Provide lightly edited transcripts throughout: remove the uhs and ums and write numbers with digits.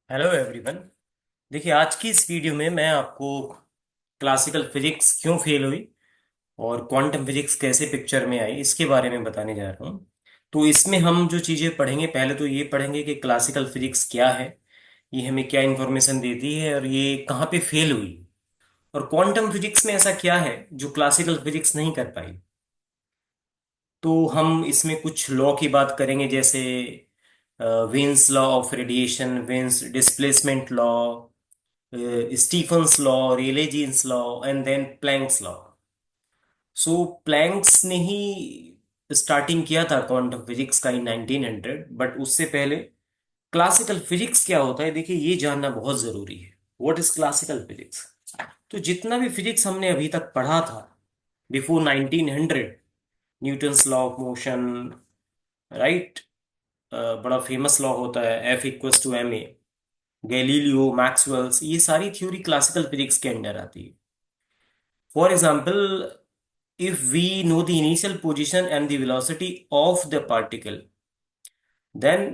Hello everyone. देखिए, आज की इस वीडियो में मैं आपको क्लासिकल फिजिक्स क्यों फेल हुई और क्वांटम फिजिक्स कैसे पिक्चर में आई इसके बारे में बताने जा रहा हूँ। तो इसमें हम जो चीज़ें पढ़ेंगे, पहले तो ये पढ़ेंगे कि क्लासिकल फिजिक्स क्या है, ये हमें क्या इन्फॉर्मेशन देती है और ये कहाँ पे फेल हुई, और क्वांटम फिजिक्स में ऐसा क्या है जो क्लासिकल फिजिक्स नहीं कर पाई। तो हम इसमें कुछ लॉ की बात करेंगे, जैसे Wien's law of radiation, Wien's displacement law, Stefan's law, Rayleigh Jeans law and then Planck's law. So Planck's ने ही स्टार्टिंग किया था क्वांटम फिजिक्स का इन 1900, बट उससे पहले क्लासिकल फिजिक्स क्या होता है, देखिए ये जानना बहुत जरूरी है। What is classical physics? तो जितना भी फिजिक्स हमने अभी तक पढ़ा था before 1900, Newton's law of motion, right, बड़ा फेमस लॉ होता है F=ma, गैलीलियो, मैक्सवेल्स, ये सारी थ्योरी क्लासिकल फिजिक्स के अंडर आती है। For example, if we know the initial position and the velocity of the particle, then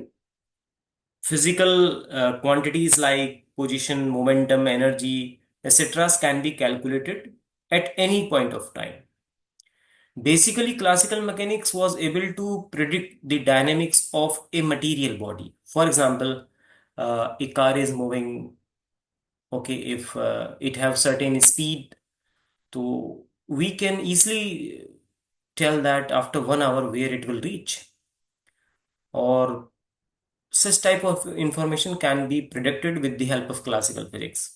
physical quantities like position, momentum, energy, etc. can be calculated at any point of time. Basically, classical mechanics was able to predict the dynamics of a material body. For example, a car is moving, okay, if it have certain speed, so we can easily tell that after 1 hour where it will reach, or such type of information can be predicted with the help of classical physics.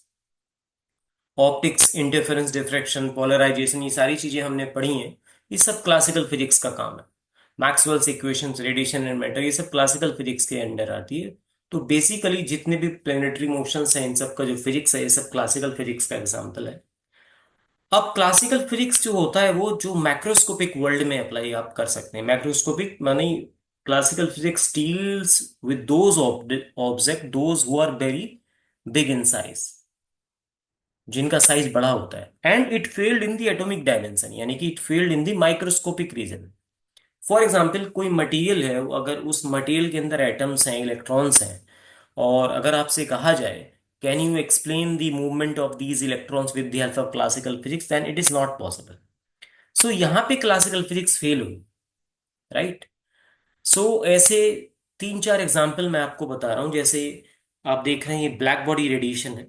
Optics, interference, diffraction, polarisation, ये सारी चीजें हमने पढ़ी हैं, ये सब classical physics का काम है। Maxwell's equations, radiation and matter, ये सब क्लासिकल फिजिक्स के अंडर आती है। तो बेसिकली जितने भी प्लेनेटरी मोशंस हैं, इन सब का जो फिजिक्स है, ये सब क्लासिकल फिजिक्स का एग्जाम्पल है। अब क्लासिकल फिजिक्स जो होता है वो जो मैक्रोस्कोपिक वर्ल्ड में अप्लाई आप कर सकते हैं। मैक्रोस्कोपिक माने classical physics deals with those object those who are very big in size, जिनका साइज बड़ा होता है, and it failed in the atomic dimension, यानी कि it failed in the microscopic region. For example, कोई मटेरियल है, अगर उस मटेरियल के अंदर एटम्स हैं, इलेक्ट्रॉन्स हैं, और अगर आपसे कहा जाए can you explain the movement of these electrons with the help of classical physics, then it is not possible. So यहाँ पे क्लासिकल फिजिक्स फेल हुई, राइट। सो ऐसे तीन चार एग्जाम्पल मैं आपको बता रहा हूँ। जैसे आप देख रहे हैं, ये ब्लैक बॉडी रेडिएशन है,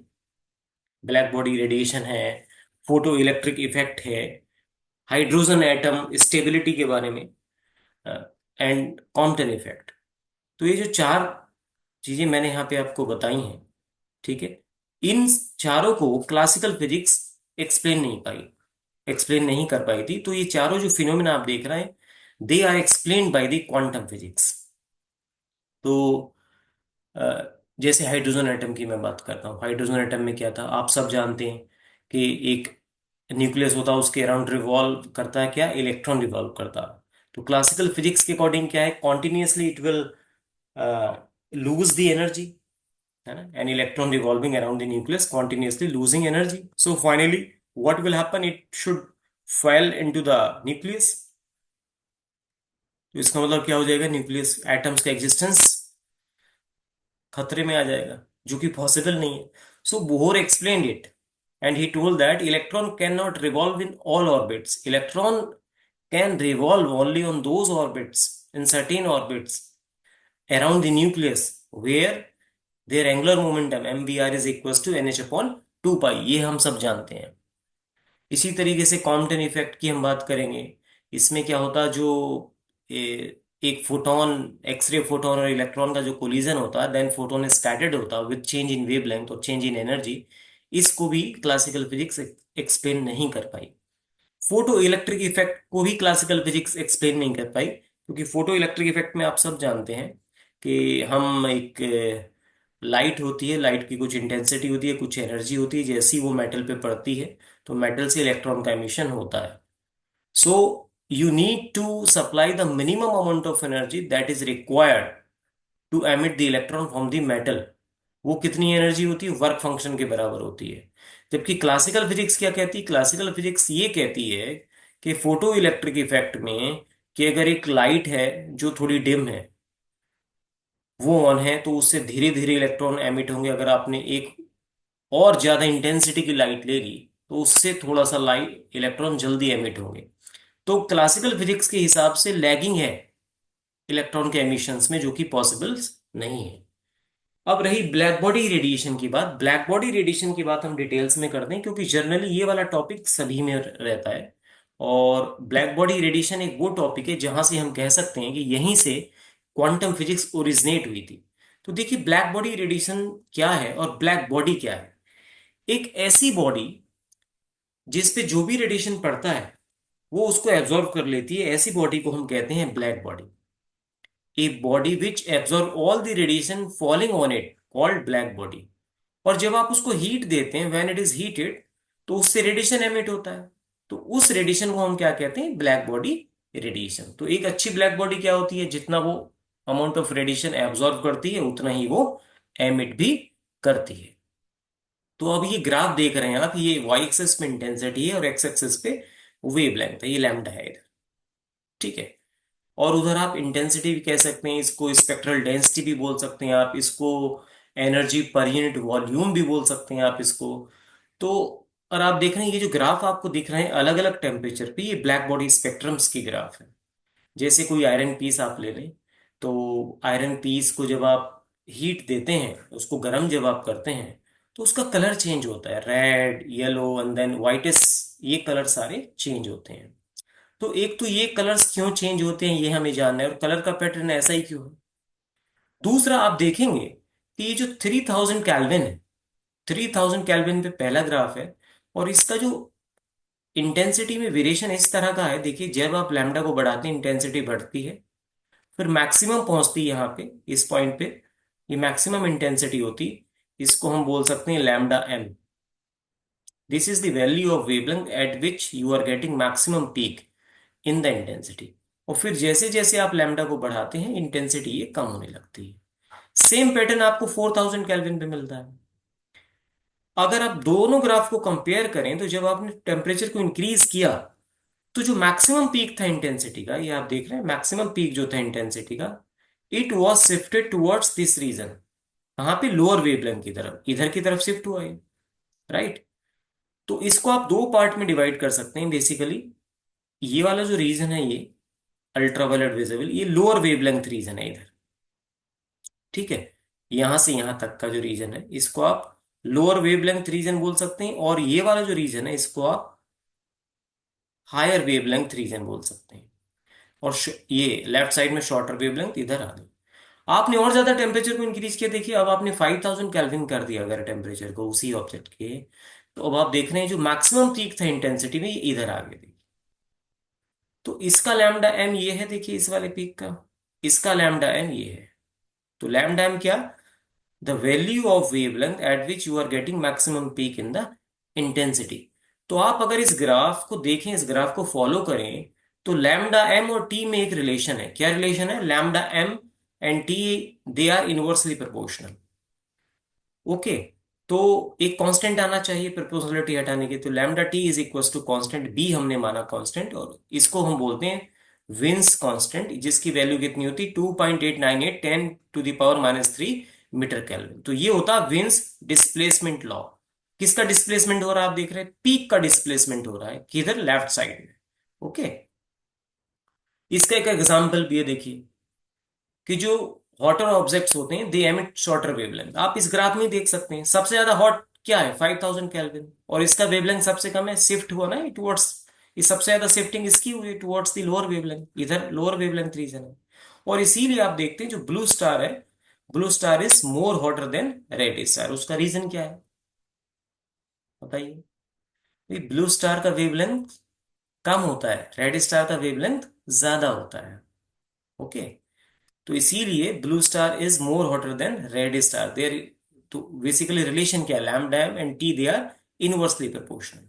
ब्लैक बॉडी रेडिएशन है, फोटो इलेक्ट्रिक इफेक्ट है, हाइड्रोजन एटम स्टेबिलिटी के बारे में, एंड कॉम्पटन इफेक्ट। तो ये जो चार चीजें मैंने यहाँ पे आपको बताई हैं, ठीक है, इन चारों को क्लासिकल फिजिक्स एक्सप्लेन नहीं कर पाई थी। तो ये चारों जो फिनोमेना आप देख रहे हैं, they are explained by the quantum physics. तो जैसे हाइड्रोजन एटम की मैं बात करता हूँ, हाइड्रोजन एटम में क्या था, आप सब जानते हैं कि एक न्यूक्लियस होता है, उसके अराउंड रिवॉल्व करता है क्या, इलेक्ट्रॉन रिवॉल्व करता है। तो क्लासिकल फिजिक्स के अकॉर्डिंग क्या है, continuously it will lose the energy, है ना, an electron revolving around the nucleus continuously losing energy. So finally what will happen, it should fail into the nucleus. तो इसका मतलब क्या हो जाएगा, न्यूक्लियस एटम्स का एग्जिस्टेंस खतरे में आ जाएगा, जो कि पॉसिबल नहीं है। So Bohr explained it and he told that electron can not revolve in all orbits, electron can revolve only on those orbits, in certain orbits around the nucleus where their angular momentum mvr is equals to nh upon 2 pi, ये हम सब जानते हैं। इसी तरीके से Compton effect की हम बात करेंगे। इसमें क्या होता है, जो एक फोटोन, एक्सरे फोटोन और इलेक्ट्रॉन का जो कोलिजन होता है, देन फोटोन is scattered होता है विद चेंज इन वेवलेंथ और चेंज इन एनर्जी। इसको भी क्लासिकल फिजिक्स एक्सप्लेन नहीं कर पाई। फोटो इलेक्ट्रिक इफेक्ट को भी क्लासिकल फिजिक्स एक्सप्लेन नहीं कर पाई, क्योंकि फोटो इलेक्ट्रिक इफेक्ट में आप सब जानते हैं कि हम एक लाइट होती है, लाइट की कुछ इंटेंसिटी होती है, कुछ एनर्जी होती है, जैसी वो मेटल पे पड़ती है तो मेटल से इलेक्ट्रॉन का एमिशन होता है। So you need to supply the minimum amount of energy that is required to emit the electron from the metal. वो कितनी एनर्जी होती है, वर्क फंक्शन के बराबर होती है। जबकि क्लासिकल फिजिक्स क्या कहती है, क्लासिकल फिजिक्स ये कहती है कि फोटो इलेक्ट्रिक इफेक्ट में, कि अगर एक लाइट है जो थोड़ी डिम है, वो ऑन है तो उससे धीरे धीरे इलेक्ट्रॉन एमिट होंगे। अगर आपने एक और ज्यादा इंटेंसिटी की लाइट ले ली तो उससे थोड़ा सा लाइट इलेक्ट्रॉन जल्दी एमिट होंगे। तो क्लासिकल फिजिक्स के हिसाब से लैगिंग है इलेक्ट्रॉन के एमिशंस में, जो कि पॉसिबल नहीं है। अब रही ब्लैक बॉडी रेडिएशन की बात। ब्लैक बॉडी रेडिएशन की बात हम डिटेल्स में करते हैं, क्योंकि जनरली ये वाला टॉपिक सभी में रहता है। और ब्लैक बॉडी रेडिएशन एक वो टॉपिक है जहां से हम कह सकते हैं कि यहीं से क्वांटम फिजिक्स ओरिजिनेट हुई थी। तो देखिए, ब्लैक बॉडी रेडिएशन क्या है और ब्लैक बॉडी क्या है। एक ऐसी बॉडी जिस पे जो भी रेडिएशन पड़ता है वो उसको एब्जॉर्ब कर लेती है, ऐसी बॉडी को हम कहते हैं black body. A body which absorb all the radiation falling on it called black body. और जब आप उसको हीट देते हैं, व्हेन इट इज हीटेड, तो उससे रेडिएशन एमिट होता है। तो उस रेडिएशन को हम क्या कहते हैं, ब्लैक बॉडी रेडिएशन। तो एक अच्छी ब्लैक बॉडी क्या होती है, जितना वो अमाउंट ऑफ रेडिएशन एब्जॉर्ब करती है उतना ही वो एमिट भी करती है। तो अब ये ग्राफ देख रहे हैं आप, ये वाई एक्सिस पे इंटेंसिटी है और एक्स एक्सिस पे वेवलेंथ है, ये लैम्डा है इधर। ठीक है। और उधर आप इंटेंसिटी भी कह सकते हैं इसको, स्पेक्ट्रल डेंसिटी भी बोल सकते हैं आप इसको, एनर्जी पर यूनिट वॉल्यूम भी बोल सकते हैं आप इसको। तो और आप देख रहे हैं ये जो ग्राफ आपको दिख रहे हैं अलग अलग टेम्परेचर पे, ये ब्लैक बॉडी स्पेक्ट्रम्स की ग्राफ है। जैसे कोई आयरन पीस आप ले लें, तो आयरन पीस को जब आप हीट देते हैं, उसको गर्म जब आप करते हैं, तो उसका कलर चेंज होता है, red, yellow and then whitish. ये कलर सारे चेंज होते हैं। तो एक तो ये कलर्स क्यों चेंज होते हैं ये हमें जानना है, और कलर का पैटर्न ऐसा ही क्यों है। दूसरा आप देखेंगे कि ये जो 3000 केल्विन है, 3000 केल्विन पे पहला ग्राफ है। और इसका जो इंटेंसिटी में वेरिएशन इस तरह का है, देखिए जब आप लैम्डा को बढ़ाते हैं इंटेंसिटी बढ़ती है, फिर मैक्सिमम पहुंचती है यहाँ पे, इस पॉइंट पे। ये मैक्सिमम इंटेंसिटी होती, इसको हम बोल सकते हैं lambda M. This is the value of wavelength at which you are getting maximum peak in the intensity. और फिर जैसे जैसे आप लैम्डा को बढ़ाते हैं इंटेंसिटी ये कम होने लगती है। सेम पैटर्न आपको 4000 केल्विन पे मिलता है। अगर आप दोनों ग्राफ को कंपेयर करें, तो जब आपने टेम्परेचर को इंक्रीज किया, तो जो मैक्सिमम पीक था इंटेंसिटी का, ये आप देख रहे हैं मैक्सिमम पीक जो था इंटेंसिटी का, it was shifted towards this region. कहाँ पे, लोअर वेवलेंथ की तरफ, इधर की तरफ शिफ्ट हुआ है। राइट। तो इसको आप दो पार्ट में डिवाइड कर सकते हैं बेसिकली। ये वाला जो रीजन है, ये अल्ट्रावायलेट विजिबल, ये लोअर वेवलेंथ रीजन है इधर। ठीक है। यहां से यहां तक का जो रीजन है, इसको आप लोअर वेवलेंथ रीजन बोल सकते हैं, और ये वाला जो रीजन है इसको आप हायर वेवलेंथ रीजन बोल सकते हैं। और ये लेफ्ट साइड में शॉर्टर वेवलेंथ इधर आ गई। आपने और ज्यादा टेम्परेचर को इंक्रीज किया, देखिए अब आपने 5000 केल्विन कर दिया अगर टेम्परेचर को उसी ऑब्जेक्ट के, तो अब आप देख रहे हैं जो मैक्सिमम पीक था इंटेंसिटी में, ये इधर आ गई। तो इसका लैम्डा एम ये है, देखिए इस वाले पीक का, इसका लैम्डा एम ये है। तो लैम्डा एम क्या, the value of wavelength at which you are getting maximum peak in the intensity. तो आप अगर इस ग्राफ को देखें, इस ग्राफ को फॉलो करें, तो लैम्डा एम और टी में एक रिलेशन है। क्या रिलेशन है, lambda M and T, they are inversely proportional. Okay. तो एक कांस्टेंट आना चाहिए प्रोपोर्शनलिटी हटाने के, तो lambda T is equal to constant B हमने माना कांस्टेंट, और इसको हम बोलते हैं विंस कांस्टेंट, जिसकी वैल्यू कितनी होती, 2.898 10⁻³ मीटर केल्विन। तो ये होता विंस डिस्प्लेसमेंट लॉ। किसका डिस्प्लेसमेंट हो रहा है आप देख रहे हैं, पीक का डिस्प्लेसमेंट हो रहा है, किधर, लेफ्ट साइड में। ओके। इसका एक एग्जांपल भी है, देखिए कि जो हॉटर ऑब्जेक्ट्स होते हैं दे एमिट शॉर्टर वेवलेंथ। आप इस ग्राफ में देख सकते हैं सबसे ज्यादा हॉट क्या है, 5000 केल्विन, और इसका वेवलेंथ सबसे कम है, शिफ्ट हुआ ना टुवर्ड्स, ये सबसे ज्यादा शिफ्टिंग इसकी हुई टुवर्ड्स द लोअर वेवलेंथ, इधर लोअर वेवलेंथ रीजन है। और इसीलिए आप देखते हैं जो ब्लू स्टार है, blue star is more hotter than red star. उसका रीजन क्या है बताइए। ब्लू स्टार का वेवलेंथ कम होता है, रेड स्टार का वेवलेंथ ज्यादा होता है। ओके। तो इसीलिए blue star is more hotter than red star there. तो बेसिकली रिलेशन क्या है, lambda M and T they are inversely proportional.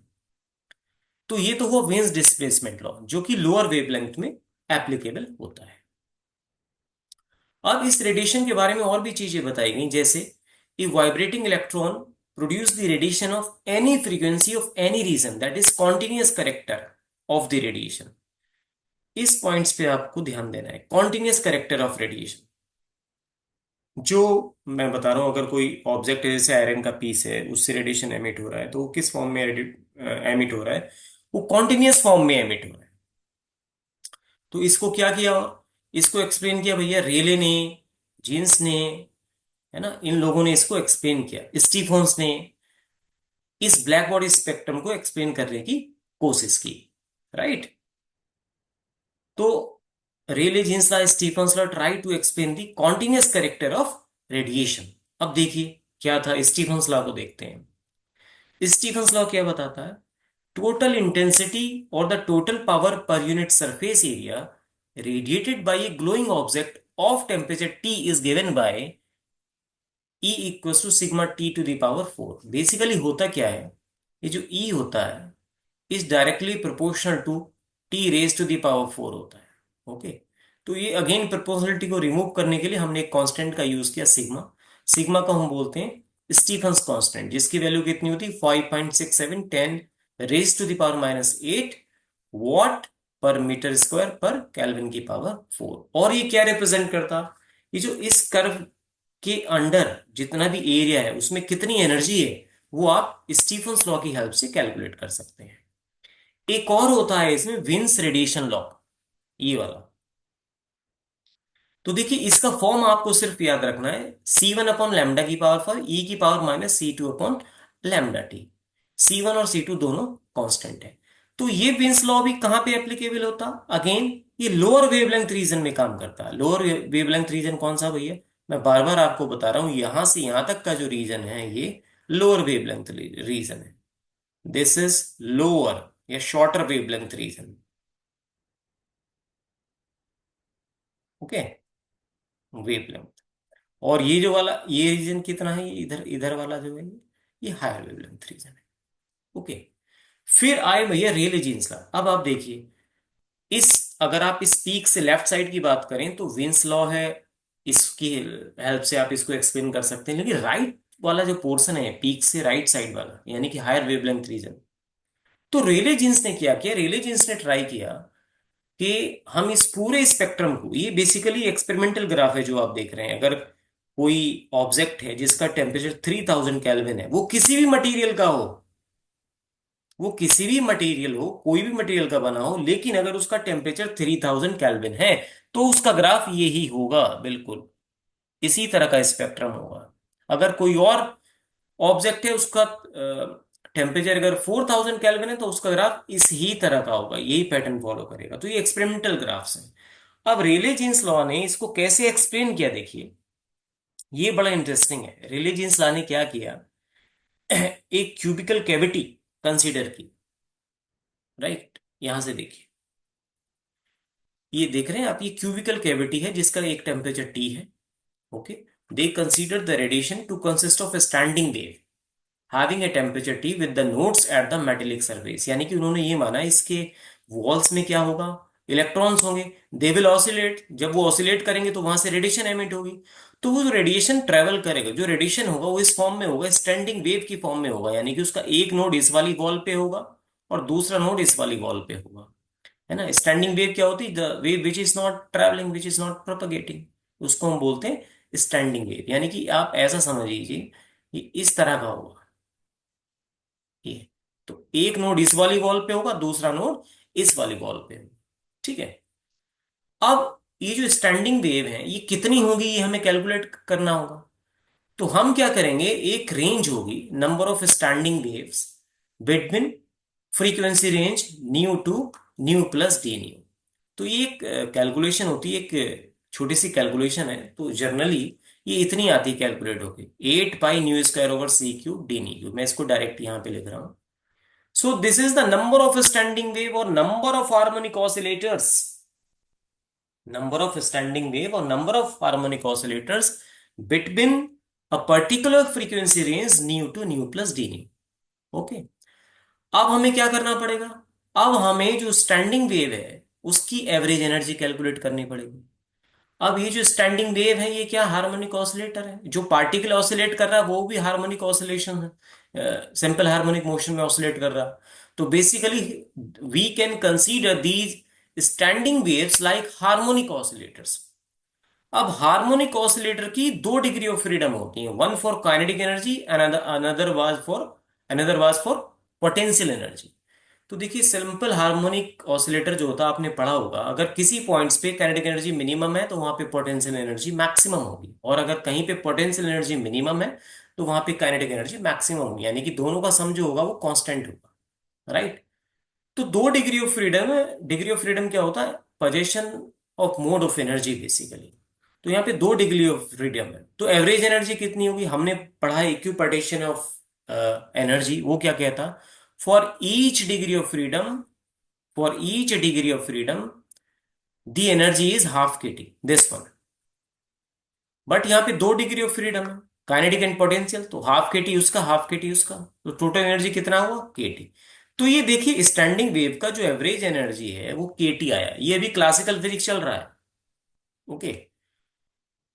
तो ये तो हुआ वेन्स डिस्प्लेसमेंट लॉ, जो कि लोअर वेवलेंथ में एप्लीकेबल होता है। अब इस रेडिएशन के बारे में और भी चीजें बताई गई, जैसे a vibrating electron produce the radiation of any frequency of any region that is continuous character of the radiation. इस पॉइंट्स पे आपको ध्यान देना है, कॉन्टिन्यूअस करेक्टर ऑफ रेडिएशन। जो मैं बता रहा हूँ, अगर कोई ऑब्जेक्ट है जैसे आयरन का पीस है, उससे रेडिएशन एमिट हो रहा है, तो वो किस फॉर्म में एमिट हो रहा है? वो कॉन्टिन्यूअस फॉर्म में एमिट हो रहा है। तो इसको क्या किया? इसको एक्सप्लेन किया भैया रेले ने, जीन्स ने, है ना, इन लोगों ने इसको एक्सप्लेन किया, स्टीफन्स ने इस ब्लैक बॉडी स्पेक्ट्रम को एक्सप्लेन करने की कोशिश की। राइट। तो Rayleigh, Jeans law, Stefan's law try to explain the continuous character of radiation. अब देखिए क्या था, स्टीफन्स लॉ को देखते हैं। स्टीफन्स लॉ क्या बताता है? टोटल इंटेंसिटी और the total power per unit surface area radiated by a glowing object of temperature T is given by E equal to sigma T to the power 4। Basically होता क्या है, ये जो E होता है is directly proportional to T raise to the power 4 होता है। Okay. तो ये अगेन प्रोपोर्शनलिटी को रिमूव करने के लिए हमने एक कांस्टेंट का यूज किया, सिग्मा। सिग्मा को हम बोलते हैं स्टीफन्स कांस्टेंट, जिसकी वैल्यू कितनी होती है? 5.67 10 raise to the power -8 watt per metre square per kelvin की पावर 4। और ये क्या रिप्रेजेंट करता? ये जो इस कर्व के अंडर जितना भी एरिया है उसमें कितनी एनर्जी है, वो आप स्टीफन्स लॉ की हेल्प से कैलकुलेट कर सकते हैं। एक और होता है इसमें विन्स रेडिएशन लॉ, ये वाला। तो देखिए इसका फॉर्म आपको सिर्फ याद रखना है, C1/λ की पावर 4 E की पावर -C2/λ t। C1 और C2 दोनों कांस्टेंट है। तो ये विन्स लॉ भी कहां पे एप्लीकेबल होता? अगेन ये लोअर वेवलेंथ रीजन में काम करता है। लोअर वेवलेंथ रीजन कौन सा भैया? मैं बार बार आपको बता रहा हूं, यहां से यहां तक का जो रीजन है ये लोअर वेवलेंथ रीजन है। दिस इज लोअर या shorter wavelength region. Okay. Wavelength. और ये जो वाला ये रीजन कितना है, ये इधर इधर वाला जो है ये हायर वेवलेंथ रीजन है। ओके। फिर आए भैया रेले जीन्स लॉ। अब आप देखिए इस, अगर आप इस पीक से लेफ्ट साइड की बात करें तो विंस लॉ है, इसकी हेल्प से आप इसको एक्सप्लेन कर सकते हैं। लेकिन राइट वाला जो पोर्शन है पीक से राइट साइड वाला, यानी कि हायर वेवलेंथ रीजन, तो रेले जीन्स ने क्या किया? रेले जीन्स ने ट्राई किया कि हम इस पूरे स्पेक्ट्रम को, ये बेसिकली एक्सपेरिमेंटल ग्राफ है जो आप देख रहे हैं। अगर कोई ऑब्जेक्ट है जिसका टेम्परेचर 3000 केल्विन है, वो किसी भी मटेरियल का हो, वो किसी भी मटेरियल हो, कोई भी मटेरियल का बना हो, लेकिन अगर उसका टेम्परेचर 3000 केल्विन है तो उसका ग्राफ ये ही होगा, बिल्कुल इसी तरह का स्पेक्ट्रम होगा। अगर कोई और ऑब्जेक्ट है, उसका टेम्परेचर अगर 4000 केल्विन है तो उसका ग्राफ इस ही तरह का होगा, यही पैटर्न फॉलो करेगा। तो ये एक्सपेरिमेंटल ग्राफ्स हैं। अब रेले जीन्स लॉ ने इसको कैसे एक्सप्लेन किया देखिए, ये बड़ा इंटरेस्टिंग है। रेले जीन्स लॉ ने क्या किया, एक क्यूबिकल कैविटी कंसीडर की। राइट, यहां से देखिए, ये देख रहे हैं आप, ये क्यूबिकल कैविटी है जिसका एक टेम्परेचर टी है। Okay. They consider the radiation to consist of standing wave having a temperature T with the nodes at the metallic surface. यानी कि उन्होंने ये माना इसके वॉल्स में क्या होगा, इलेक्ट्रॉन्स होंगे। दे विल ऑसिलेट, जब वो ऑसिलेट करेंगे तो वहां से रेडिएशन एमिट होगी। तो वो जो रेडिएशन ट्रेवल करेगा, जो रेडिएशन होगा वो इस फॉर्म में होगा, स्टैंडिंग वेव की फॉर्म में होगा। यानी कि उसका एक नोड इस वाली वॉल पे होगा और दूसरा नोड इस वाली वॉल पे होगा। है ना। स्टैंडिंग वेव क्या होती है? The wave which is not travelling, which is not propagating, उसको हम बोलते हैं स्टैंडिंग वेव। यानी कि आप ऐसा समझ लीजिए कि इस तरह का होगा ये। तो एक नोड इस वाली वॉल पे होगा, दूसरा नोड इस वाली वॉल पे होगा। ठीक है। अब ये जो स्टैंडिंग वेव है ये कितनी होगी, ये हमें कैलकुलेट करना होगा। तो हम क्या करेंगे, एक रेंज होगी number of standing waves between frequency range nu to nu plus D nu. तो ये एक कैलकुलेशन होती है, एक छोटी सी कैलकुलेशन है। तो जनरली ये इतनी आती है कैलकुलेट होके, 8 pi nu square over C³ d nu. मैं इसको डायरेक्ट यहां पे लिख रहा हूं। So this is the number of standing wave और number of harmonic oscillators, number of standing wave और number of harmonic oscillators between a particular frequency range nu to nu plus D nu. Okay. अब हमें क्या करना पड़ेगा, अब हमें जो स्टैंडिंग वेव है उसकी एवरेज एनर्जी कैलकुलेट करनी पड़ेगी। अब ये जो स्टैंडिंग वेव है ये क्या हार्मोनिक ऑसिलेटर है, जो पार्टिकल ऑसिलेट कर रहा है वो भी हार्मोनिक ऑसिलेशन है, सिंपल हार्मोनिक मोशन में ऑसिलेट कर रहा है। तो basically we can consider these standing waves like harmonic oscillators. अब हार्मोनिक ऑसिलेटर की दो डिग्री ऑफ फ्रीडम होती है, one for kinetic energy, another was for potential energy. तो देखिए, सिंपल हार्मोनिक ऑसिलेटर जो होता है आपने पढ़ा होगा, अगर किसी पॉइंट्स पे काइनेटिक एनर्जी मिनिमम है तो वहां पे पोटेंशियल एनर्जी मैक्सिमम होगी, और अगर कहीं पे पोटेंशियल एनर्जी मिनिमम है तो वहां पे काइनेटिक एनर्जी मैक्सिमम होगी, यानी कि दोनों का सम जो होगा वो कांस्टेंट होगा, राइट। तो दो डिग्री ऑफ फ्रीडम है। डिग्री ऑफ फ्रीडम क्या होता है? Position of mode of energy basically. तो यहाँ पे दो डिग्री ऑफ फ्रीडम है, तो एवरेज एनर्जी कितनी होगी? हमने पढ़ा है इक्विपार्टीशन ऑफ एनर्जी, वो क्या कहता? For each degree of freedom, for each degree of freedom the energy is half के टी, दिस वन। बट यहाँ पे दो डिग्री ऑफ फ्रीडम है, काइनेटिक एंड पोटेंशियल, तो हाफ के टी उसका, हाफ के टी उसका, तो टोटल एनर्जी कितना हुआ? के टी। तो ये देखिए, स्टैंडिंग वेव का जो एवरेज एनर्जी है वो के टी आया, ये अभी क्लासिकल फिजिक्स चल रहा है, ओके।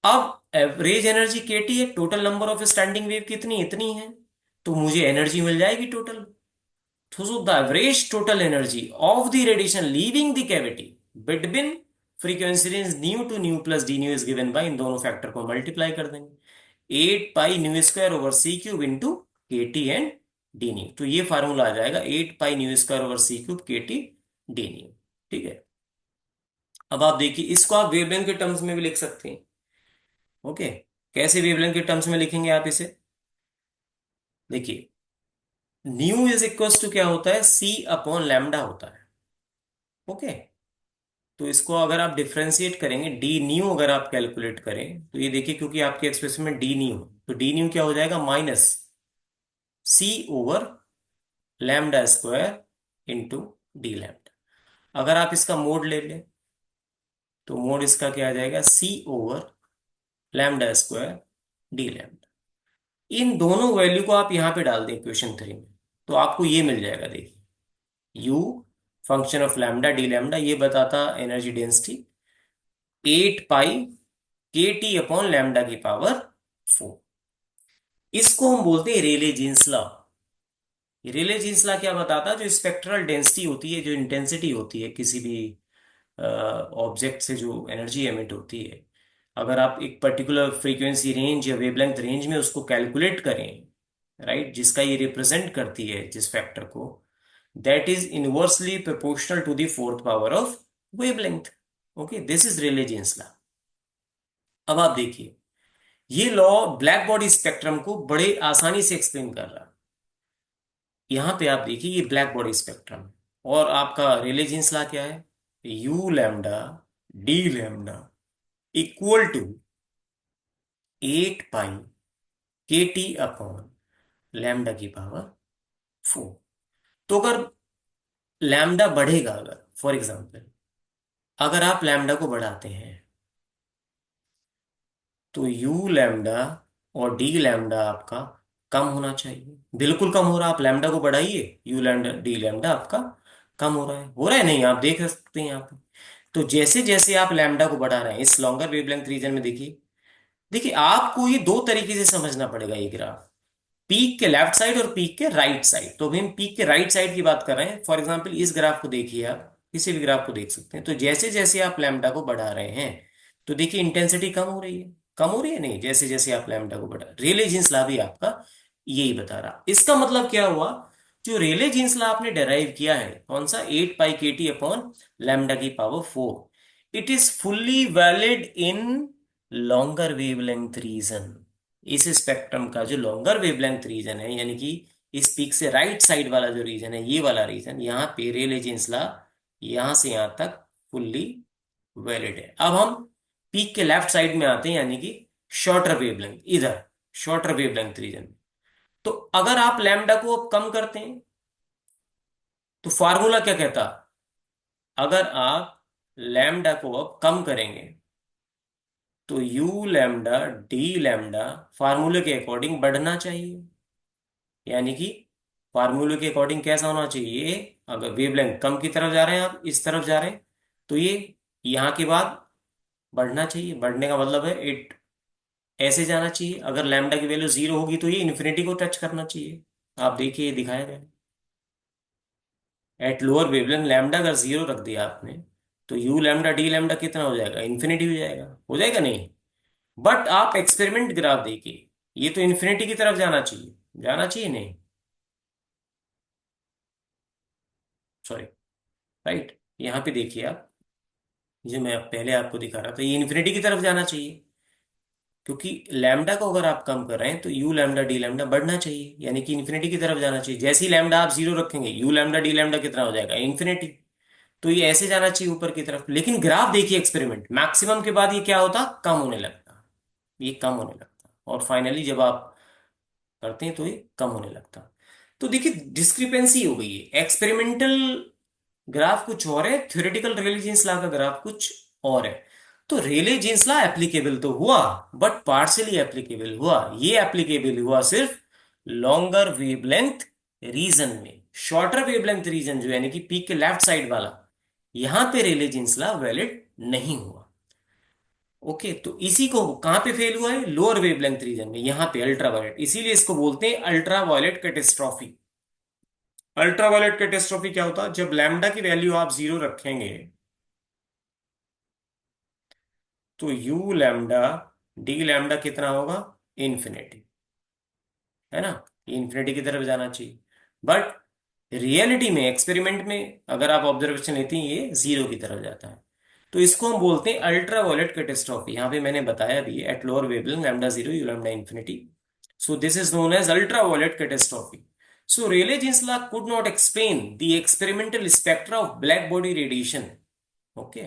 अब एवरेज एनर्जी के टी है, total number of standing wave कितनी? इतनी है, तो मुझे एनर्जी मिल जाएगी total. So the average total energy of the radiation leaving the cavity between frequency range nu to nu plus d nu is given by, इन दोनों factor को multiply कर देंगे, 8 pi nu square over c cube into K T and D nu. तो ये formula आ जाएगा 8 pi nu square over c cube के T D new, ठीक है। अब आप देखिए, इसको आप वेवलेंथ के टर्म्स में भी लिख सकते हैं, ओके। कैसे वेवलेंथ के टर्म्स में लिखेंगे आप इसे? देखिए, न्यू इज इक्वल्स टू क्या होता है? सी अपॉन लैम्डा होता है, ओके। तो इसको अगर आप डिफरेंशिएट करेंगे, डी न्यू अगर आप कैलकुलेट करें तो ये देखिए, क्योंकि आपके एक्सप्रेशन में डी न्यू, तो डी न्यू क्या हो जाएगा? Minus C over lambda square into D lambda. अगर आप इसका मोड ले लें तो मोड इसका क्या आ जाएगा? C over lambda square D lambda. इन दोनों वैल्यू को आप यहां पे डाल दें इक्वेशन 3 में, तो आपको ये मिल जाएगा, देखिए, you function of lambda D lambda, ये बताता energy density 8 pi K T upon lambda की पावर 4। इसको हम बोलते हैं रेले Jeans law. Rayleigh Jeans law क्या बताता? जो स्पेक्ट्रल डेंसिटी होती है, जो इंटेंसिटी होती है किसी भी ऑब्जेक्ट से, जो एनर्जी एमिट होती है, अगर आप एक पर्टिकुलर फ्रीक्वेंसी रेंज या वेवलेंथ रेंज में उसको कैलकुलेट करें, राइट, जिसका ये रिप्रेजेंट करती है जिस फैक्टर को, that is inversely proportional to the fourth power of wavelength, okay. This is Rayleigh Jeans law. अब आप देखिए, ये लॉ ब्लैक बॉडी स्पेक्ट्रम को बड़े आसानी से एक्सप्लेन कर रहा है। यहां पे आप देखिए, ये ब्लैक बॉडी स्पेक्ट्रम है, और आपका रेले जीन्स लॉ क्या है? U lambda D lambda equal to 8 pi K T upon lambda की पावर 4। तो अगर लैम्डा बढ़ेगा, अगर फॉर एग्जांपल अगर आप लैम्डा को बढ़ाते हैं तो यू लैम्डा और डी लैम्डा आपका कम होना चाहिए। बिल्कुल कम हो रहा, आप लैम्डा को बढ़ाइए, यू लैम्डा डी लैम्डा आपका कम हो रहा है, हो रहा है नहीं? आप देख सकते हैं यहाँ पे। तो जैसे जैसे आप लैम्डा को बढ़ा रहे हैं इस लॉन्गर वेवलेंथ रीजन में, देखिए, देखिए आपको ये दो तरीके से समझना पड़ेगा ये ग्राफ, पीक के लेफ्ट साइड और पीक के राइट साइड। तो अभी हम पीक के राइट साइड की बात कर रहे हैं। फॉर एग्जांपल इस ग्राफ को देखिए, आप किसी भी ग्राफ को देख सकते हैं, तो जैसे जैसे आप लैम्डा को बढ़ा रहे हैं तो देखिए इंटेंसिटी कम हो रही है, कम हो रही है नहीं, जैसे जैसे आप लैम्डा को बढ़ा, रेले जीन्स लॉ भी आपका यही बता रहा। इसका मतलब क्या हुआ? जो रेले जीन्स लॉ आपने डेराइव किया है, कौन सा? 8 pi K T upon lambda की power 4, it is fully valid in longer wavelength region. इस स्पेक्ट्रम का जो लॉन्गर वेवलेंथ रीजन है, यानी कि इस पीक से राइट साइड वाला जो रीजन है, ये वाला रीजन, यहाँ पे रेले जीन्स लॉ यहां से यहां तक फुल्ली वैलिड है। अब हम पीक के लेफ्ट साइड में आते हैं, यानी कि शॉर्टर वेवलेंथ, इधर शॉर्टर वेवलेंथ रीजन। तो अगर आप लैम्डा को अब कम करते हैं तो फार्मूला क्या कहता? अगर आप लैम्डा को अब कम करेंगे तो यू लैम्डा डी लैम्डा फार्मूले के अकॉर्डिंग बढ़ना चाहिए, यानी कि फार्मूले के अकॉर्डिंग कैसा होना चाहिए? अगर वेवलेंथ कम की तरफ जा रहे हैं, आप इस तरफ जा रहे हैं, तो ये यहां के बाद बढ़ना चाहिए। बढ़ने का मतलब है इट ऐसे जाना चाहिए। अगर लैम्डा की वैल्यू 0 होगी तो ये इन्फिनिटी को टच करना चाहिए। आप देखिए, ये दिखाया गया है। एट लोअर वेवलेंथ लैम्डा अगर 0 रख दिया आपने, तो यू लैम्डा डी लैम्डा कितना हो जाएगा, इन्फिनिटी हो जाएगा नहीं। बट आप एक्सपेरिमेंट ग्राफ देखिए, ये तो इन्फिनिटी की तरफ जाना चाहिए नहीं, सॉरी, राइट, यहाँ पे देखिए आप, जो मैं पहले आपको दिखा रहा था, ये इन्फिनिटी की तरफ जाना चाहिए, क्योंकि लैम्डा को अगर आप कम कर रहे हैं तो यू लैम्डा डी लैम्डा बढ़ना चाहिए, यानी कि इन्फिनिटी की तरफ जाना चाहिए। जैसे ही लैम्डा आप जीरो रखेंगे, यू लैम्डा डी लैम्डा कितना हो जाएगा, इन्फिनिटी। तो ये ऐसे जाना चाहिए ऊपर की तरफ, लेकिन ग्राफ देखिए, एक्सपेरिमेंट मैक्सिमम के बाद ये क्या होता, कम होने लगता, ये कम होने लगता, और फाइनली जब आप करते हैं तो ये कम होने लगता। तो देखिए डिस्क्रिपेंसी हो गई है, एक्सपेरिमेंटल ग्राफ कुछ और है, थ्योरेटिकल रेले जीन्स लॉ का ग्राफ कुछ और है। तो रेले जीन्स लॉ एप्लीकेबल तो हुआ, बट पार्शियली एप्लीकेबल हुआ। ये एप्लीकेबल हुआ सिर्फ लॉन्गर वेवलेंथ रीजन में। शॉर्टर वेवलेंथ रीजन जो यानी कि पीक के लेफ्ट साइड वाला, यहां पे रेले जीन्स लॉ वैलिड नहीं हुआ। ओके, तो इसी को कहां पे फेल हुआ है, लोअर वेवलेंथ रीजन में, यहां पे अल्ट्रावायलेट, इसीलिए इसको बोलते हैं अल्ट्रावायलेट कैटेस्ट्रॉफी। अल्ट्रावायलेट कैटेस्ट्रॉफी क्या होता है, जब लैम्डा की वैल्यू आप जीरो रखेंगे तो यू लैम्डा डी लैम्डा कितना होगा, इन्फिनिटी, है ना, ये इन्फिनिटी की तरफ जाना चाहिए। बट रियलिटी में, एक्सपेरिमेंट में अगर आप ऑब्जर्वेशन लेते हैं, ये जीरो की तरफ जाता है। तो इसको हम बोलते हैं अल्ट्रा वायलेट कैटेस्ट्रॉफी। यहां पे मैंने बताया भी, at lower wavelength lambda zero U lambda infinity, so this is known as ultraviolet catastrophe. So Rayleigh-Jeans law could not explain the experimental spectra of black body radiation. Okay,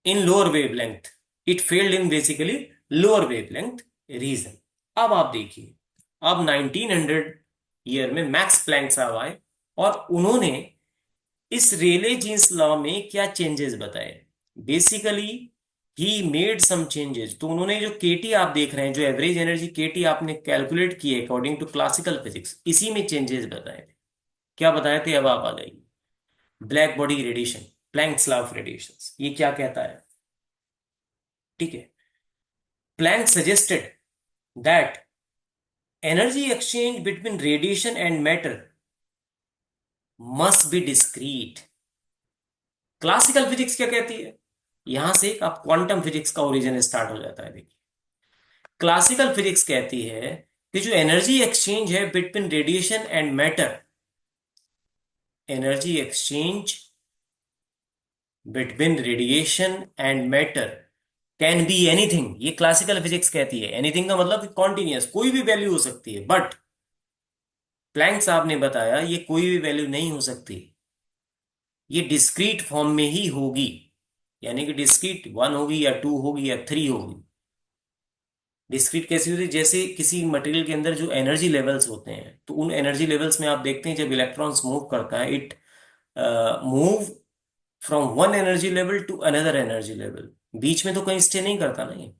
in lower wavelength, it failed in basically lower wavelength region. अब आप देखिए, अब 1900 year में max Planck साहब आए, और उन्होंने इस रेले जीन्स लॉ में क्या चेंजेस बताए। Basically he made some changes. तो उन्होंने जो केटी आप देख रहे हैं, जो एवरेज एनर्जी केटी आपने कैलकुलेट की है अकॉर्डिंग टू क्लासिकल फिजिक्स, इसी में चेंजेस बताए थे। क्या बताए थे, अब आप आ जाइए। Black body radiation, Planck's law of radiation, ये क्या कहता है, ठीक है। Planck suggested that energy exchange between radiation and matter must be discrete. Classical physics क्या कहती है, यहां से आप क्वांटम फिजिक्स का ओरिजिन स्टार्ट हो जाता है। देखिए, क्लासिकल फिजिक्स कहती है कि जो एनर्जी एक्सचेंज है between radiation and matter, energy exchange between radiation and matter can be anything. ये क्लासिकल फिजिक्स कहती है। एनीथिंग का मतलब कॉन्टिन्यूअस, कोई भी वैल्यू हो सकती है। बट प्लैंक साहब ने बताया ये कोई भी वैल्यू नहीं हो सकती, ये डिस्क्रीट फॉर्म में ही होगी। यानी कि डिस्क्रीट वन होगी या टू होगी या थ्री होगी। डिस्क्रीट कैसी होती है, जैसे किसी मटेरियल के अंदर जो एनर्जी लेवल्स होते हैं, तो उन एनर्जी लेवल्स में आप देखते हैं जब इलेक्ट्रॉन्स मूव करता है, it move from one energy level to another energy level. बीच में तो कहीं स्टे नहीं करता ना ये,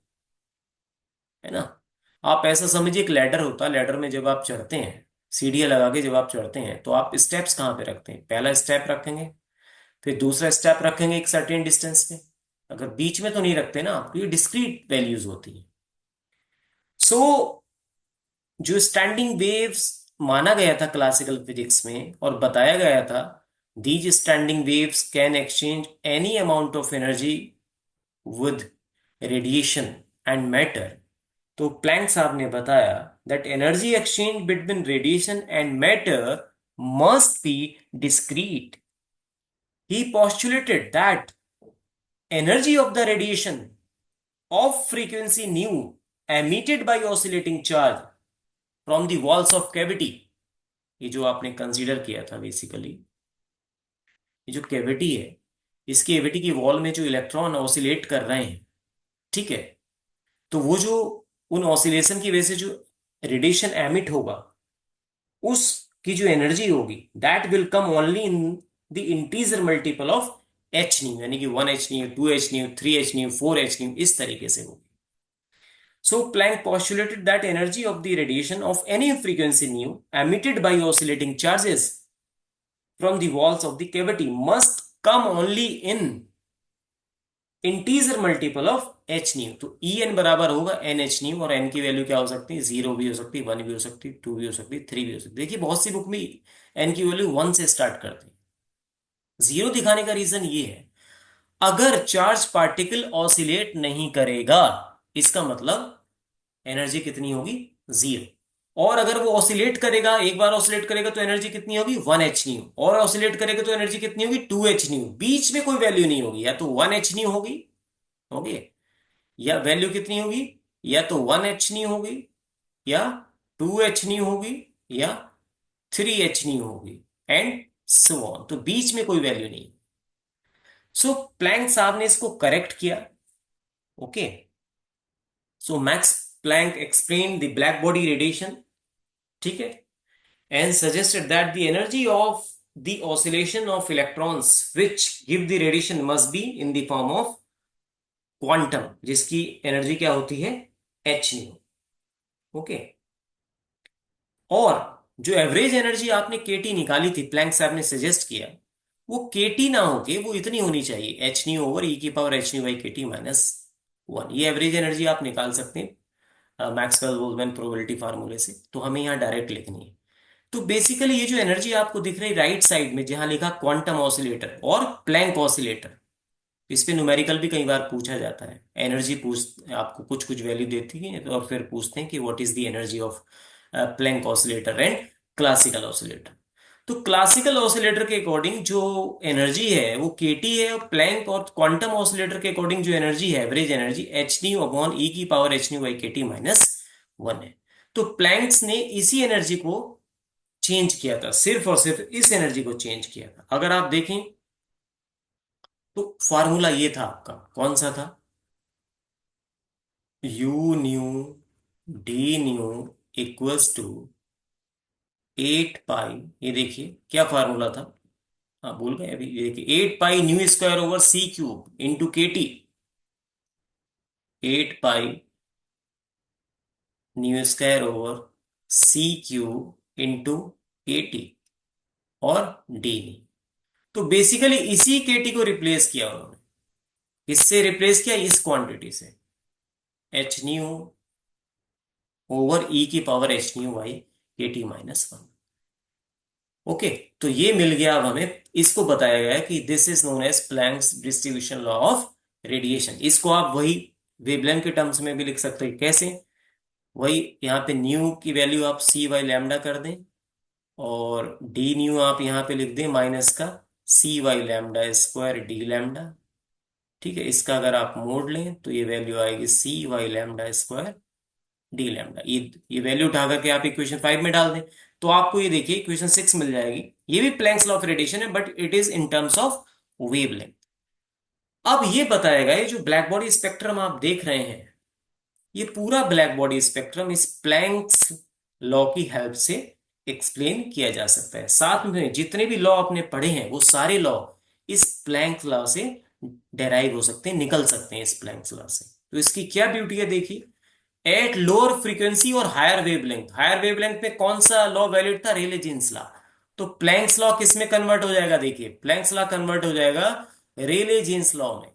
है ना। आप ऐसा समझिए, एक लैडर होता है, लैडर में जब आप चढ़ते हैं, सीढ़ियां लगा के जब आप चढ़ते हैं, तो आप स्टेप्स कहाँ पे रखते हैं, पहला स्टेप रखेंगे, फिर दूसरा स्टेप रखेंगे एक सर्टेन डिस्टेंस पे। अगर बीच में तो नहीं रखते ना आप, तो ये डिस्क्रीट वैल्यूज होती है। सो जो स्टैंडिंग वेव्स माना गया था क्लासिकल फिजिक्स में, और बताया गया था, these standing waves can exchange any amount of energy with radiation and matter. तो प्लैंक साहब ने बताया that energy exchange between radiation and matter must be discrete. He postulated that energy of the radiation of frequency nu emitted by oscillating charge from the walls of cavity, ये जो आपने consider किया था basically, ये जो cavity है, इस cavity की वॉल में जो इलेक्ट्रॉन ऑसिलेट कर रहे हैं, ठीक है, तो वो जो उन ऑसिलेशन की वजह से जो रेडिएशन एमिट होगा, उसकी जो एनर्जी होगी, that will come only in the integer multiple of H new, यानी कि 1 h new, 2 h new, 3 h new, 4 h new, इस तरीके से होगी। So Planck postulated that energy of the radiation of any frequency nu emitted by oscillating charges from the walls of the cavity must come only in integer multiple of H new. तो E N बराबर होगा N H new, और N की value क्या हो सकती है, zero भी हो सकती है, वन भी हो सकती है, टू भी हो सकती है, थ्री भी हो सकती है। देखिए बहुत सी बुक में एन की वैल्यू वन से स्टार्ट करती है, जीरो दिखाने का रीजन ये है, अगर चार्ज पार्टिकल ऑसिलेट नहीं करेगा, इसका मतलब एनर्जी कितनी होगी, जीरो। और अगर वो ऑसिलेट करेगा, एक बार ऑसिलेट करेगा तो एनर्जी कितनी होगी, 1 h न्यू, और ऑसिलेट करेगा तो एनर्जी कितनी होगी, 2 h न्यू। बीच में कोई वैल्यू नहीं होगी, या तो 1 h न्यू होगी, या वैल्यू कितनी होगी, या तो 1 h न्यू होगी, या 2 h न्यू होगी, या 3 h न्यू होगी, एंड सो ऑन। तो बीच में कोई वैल्यू नहीं। सो प्लैंक साहब ने इसको करेक्ट किया। Okay, so Max Planck explain the black body radiation, ठीक है, and suggested that the energy of the oscillation of electrons which give the radiation must be in the form of quantum, जिसकी energy क्या होती है, H new. Okay, और जो average energy आपने केटी निकाली थी, प्लैंक साहब ने सजेस्ट किया, वो केटी ना होके वो इतनी होनी चाहिए, एच न्यू ओवर ई की power H nu by K T minus 1। ये एवरेज एनर्जी आप निकाल सकते हैं मैक्सवेल बोल्ट्जमैन प्रोबेबिलिटी फार्मूले से, तो हमें यहाँ डायरेक्ट लिखनी है। तो बेसिकली ये जो एनर्जी आपको दिख रही राइट साइड में, जहां लिखा क्वांटम ऑसिलेटर और प्लैंक ऑसिलेटर, इस पे न्यूमेरिकल भी कई बार पूछा जाता है। एनर्जी पूछ आपको कुछ कुछ वैल्यू देती है और फिर पूछते हैं कि what is the energy of Planck oscillator and classical oscillator. तो क्लासिकल ऑसिलेटर के अकॉर्डिंग जो एनर्जी है वो केटी है, और प्लैंक और क्वांटम ऑसिलेटर के अकॉर्डिंग जो एनर्जी है, average energy, H nu upon E की power H nu by K T minus 1 है। तो प्लैंक्स ने इसी एनर्जी को चेंज किया था, सिर्फ और सिर्फ इस एनर्जी को चेंज किया था। अगर आप देखें तो फॉर्मूला ये था आपका, कौन सा था, U nu D nu equals to 8 pi, ये देखिए क्या फॉर्मूला था, हाँ भूल गए अभी, ये देखिए 8 pi nu square over C cube into K T, 8 pi nu square over C cube into K T और डी। तो बेसिकली इसी केटी को रिप्लेस किया उन्होंने, इससे रिप्लेस किया, इस क्वांटिटी से, एच न्यू ओवर ई की power H nu by K T minus 1। Okay, तो ये मिल गया अब हमें। इसको बताया गया है कि this is known as Planck's distribution law of radiation. इसको आप वही वेवलेंथ के टर्म्स में भी लिख सकते हैं, कैसे, वही यहाँ पे न्यू की वैल्यू आप सी बाई लैम्डा कर दें, और डी न्यू आप यहाँ पे लिख दें माइनस का C by lambda square D lambda. ठीक है, इसका अगर आप मोड़ लें तो ये वैल्यू आएगी C Y lambda square D lambda. ये वैल्यू उठा करके आप इक्वेशन 5 में डाल दें, तो आपको ये देखिए इक्वेशन 6 मिल जाएगी। ये भी प्लैंक्स लॉ ऑफ रेडिएशन है, but it is in terms of wavelength. अब ये बताएगा, ये जो ब्लैक बॉडी स्पेक्ट्रम आप देख रहे हैं, ये पूरा ब्लैक बॉडी स्पेक्ट्रम इस प्लैंक्स लॉ की हेल्प से एक्सप्लेन किया जा सकता है। साथ में जितने भी लॉ आपने पढ़े हैं वो सारे लॉ इस प्लैंक लॉ से डेराइव हो सकते हैं, निकल सकते हैं इस प्लैंक्स लॉ से। तो इसकी क्या ब्यूटी है देखिए, एट लोअर फ्रीक्वेंसी और हायर वेवलेंथ, हायर वेवलेंथ में कौन सा लॉ वैलिड था, रेले जीन्स लॉ। तो प्लैंक्स लॉ किस में कन्वर्ट हो जाएगा, देखिए प्लैंक्स लॉ कन्वर्ट हो जाएगा रेले जीन्स लॉ में।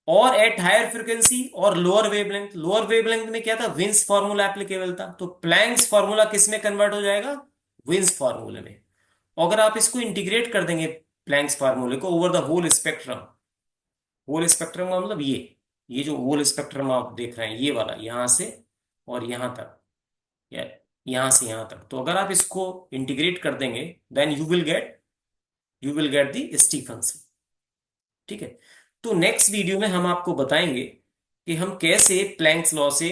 और एट हायर फ्रीक्वेंसी और लोअर वेवलेंथ, लोअर वेवलेंथ में क्या था, विन्स फार्मूला एप्लीकेबल था, तो प्लैंक्स फार्मूला किस में कन्वर्ट हो जाएगा, विन्स फार्मूले में। अगर आप इसको इंटीग्रेट कर देंगे प्लैंक्स फार्मूले को over the whole spectrum, whole spectrum का मतलब ये जो होल स्पेक्ट्रम आप देख रहे हैं, ये वाला यहां से और यहां तक, या यहां से यहां तक, तो अगर आप इसको इंटीग्रेट कर देंगे then you will get the Stefan's. ठीक है, तो नेक्स्ट वीडियो में हम आपको बताएंगे कि हम कैसे प्लैंक्स लॉ से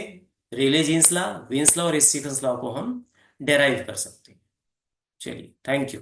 रेले जीन्स लॉ, विन्स लॉ और स्टीफंस लॉ को हम डेराइव कर सकते हैं। चलिए, थैंक यू।